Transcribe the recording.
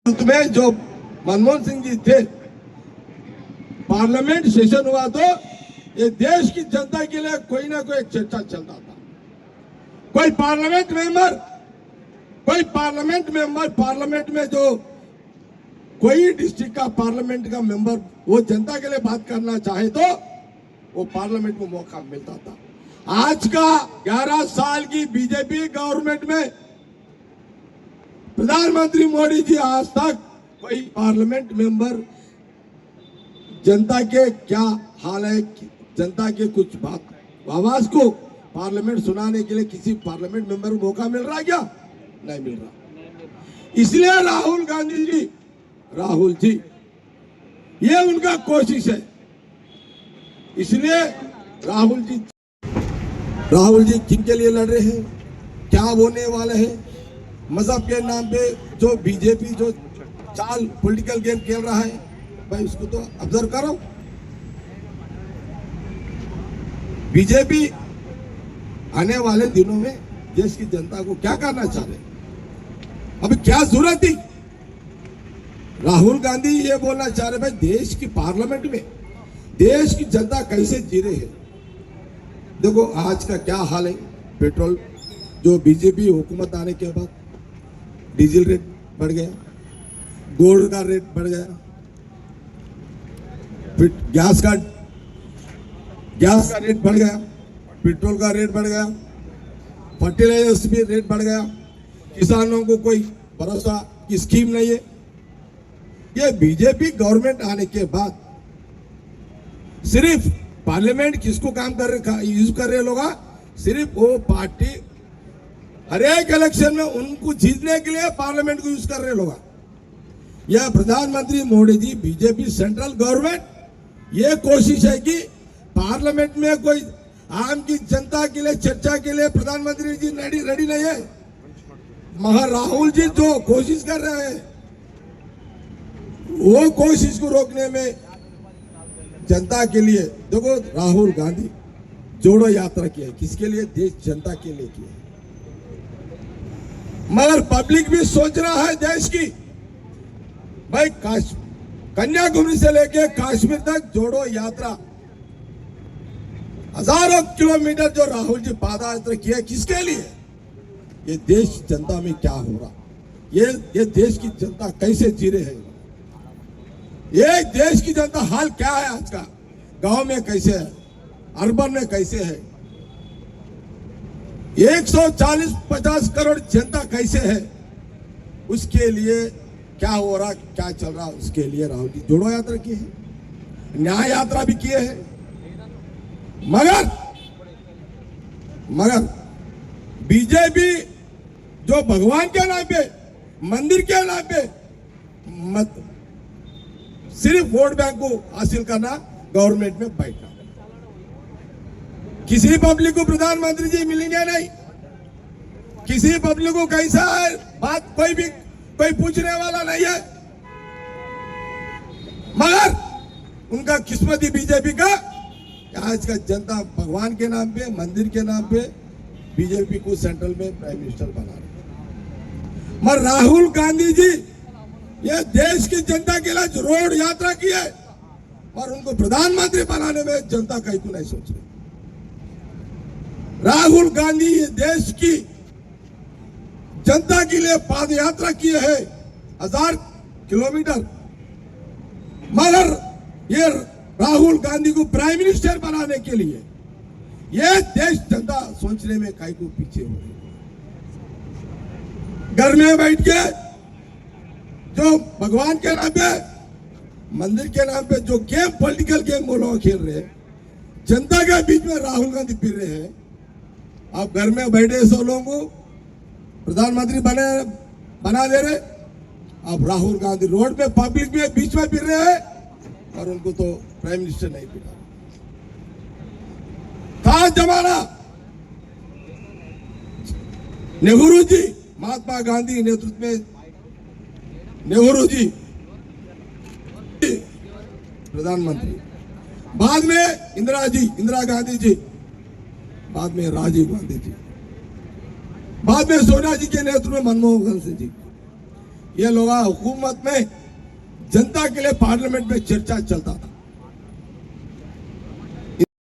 में जो मनमोहन सिंह जी थे, पार्लियामेंट सेशन हुआ तो ये देश की जनता के लिए कोई ना कोई चर्चा चलता था। कोई पार्लियामेंट मेंबर पार्लियामेंट में जो कोई डिस्ट्रिक्ट का पार्लियामेंट का मेंबर वो जनता के लिए बात करना चाहे तो वो पार्लियामेंट में मौका मिलता था। आज का 11 साल की बीजेपी गवर्नमेंट में प्रधानमंत्री मोदी जी आज तक कोई पार्लियामेंट मेंबर जनता के क्या हाल है, जनता के कुछ बात आवाज को पार्लियामेंट सुनाने के लिए किसी पार्लियामेंट मेंबर को मौका मिल रहा है क्या? नहीं मिल रहा। इसलिए राहुल जी ये उनका कोशिश है। इसलिए राहुल जी किनके लिए लड़ रहे हैं, क्या होने वाले हैं, मजहब के नाम पे जो बीजेपी जो चाल पॉलिटिकल गेम खेल रहा है, भाई उसको तो ऑब्जर्व करो। बीजेपी आने वाले दिनों में देश की जनता को क्या करना चाह रहे, अभी क्या जरूरत थी? राहुल गांधी ये बोलना चाह रहे भाई देश की पार्लियामेंट में देश की जनता कैसे जी रही है। देखो आज का क्या हाल है, पेट्रोल जो बीजेपी हुकूमत आने के बाद डीजल रेट बढ़ गया, गोल्ड का रेट बढ़ गया, फिर गैस का रेट बढ़ गया, पेट्रोल का रेट बढ़ गया, फर्टिलाइजर्स भी रेट बढ़ गया, किसानों को कोई भरोसा की स्कीम नहीं है। ये बीजेपी गवर्नमेंट आने के बाद सिर्फ पार्लियामेंट किसको काम यूज कर रहे लोग, सिर्फ वो पार्टी हर एक इलेक्शन में उनको जीतने के लिए पार्लियामेंट को यूज कर रहे लोग। यह प्रधानमंत्री Modi ji BJP central government ये कोशिश है कि पार्लियामेंट में कोई आम की जनता के लिए चर्चा के लिए प्रधानमंत्री जी रेडी नहीं है। मगर राहुल जी जो कोशिश कर रहे हैं वो कोशिश को रोकने में जनता के लिए, देखो राहुल गांधी जोड़ो यात्रा की है, किसके लिए? देश जनता के लिए की है। मगर पब्लिक भी सोच रहा है देश की, भाई कन्याकुमारी से लेके कश्मीर तक जोड़ो यात्रा, हजारों किलोमीटर जो राहुल जी पादयात्रा किया, किसके लिए? ये देश जनता में क्या हो रहा, ये देश की जनता कैसे जी रहे हैं, ये देश की जनता हाल क्या है आज का, गांव में कैसे है, अर्बन में कैसे है, 140-50 करोड़ जनता कैसे है, उसके लिए क्या हो रहा, क्या चल रहा, उसके लिए राहुल जी जोड़ो यात्रा की है, न्याय यात्रा भी किए हैं। मगर बीजेपी जो भगवान के नाम पे, मंदिर के नाम पे मत सिर्फ वोट बैंक को हासिल करना, गवर्नमेंट में बैठना, किसी पब्लिक को प्रधानमंत्री जी मिलेंगे नहीं, किसी पब्लिक को कैसा है बात कोई पूछने वाला नहीं है। मगर उनका किस्मत ही बीजेपी का आज का जनता भगवान के नाम पे, मंदिर के नाम पे बीजेपी को सेंट्रल में प्राइम मिनिस्टर बना रहे। मगर राहुल गांधी जी ये देश की जनता के लिए रोड यात्रा की है और उनको प्रधानमंत्री बनाने में जनता कहीं को नहीं सोच रही। राहुल गांधी ये देश की जनता के लिए पाद यात्रा किए है 1000 किलोमीटर, मगर ये राहुल गांधी को प्राइम मिनिस्टर बनाने के लिए ये देश जनता सोचने में कहीं को पीछे हो रही। घर में बैठ के जो भगवान के नाम पे, मंदिर के नाम पे जो गेम, पॉलिटिकल गेम वो लोग खेल रहे हैं, जनता के बीच में राहुल गांधी फिर रहे हैं। आप घर में बैठे सौ लोगों को प्रधानमंत्री बना दे रहे, अब राहुल गांधी रोड पे पब्लिक में बीच में फिर रहे हैं और उनको तो प्राइम मिनिस्टर नहीं मिला। था जमाना नेहरू जी, महात्मा गांधी नेतृत्व में नेहरू जी प्रधानमंत्री, बाद में इंदिरा गांधी जी, बाद में राजीव गांधी जी, बाद में सोनिया जी के नेतृत्व में मनमोहन सिंह जी, ये लोग हुकूमत में जनता के लिए पार्लियामेंट में चर्चा चलता था।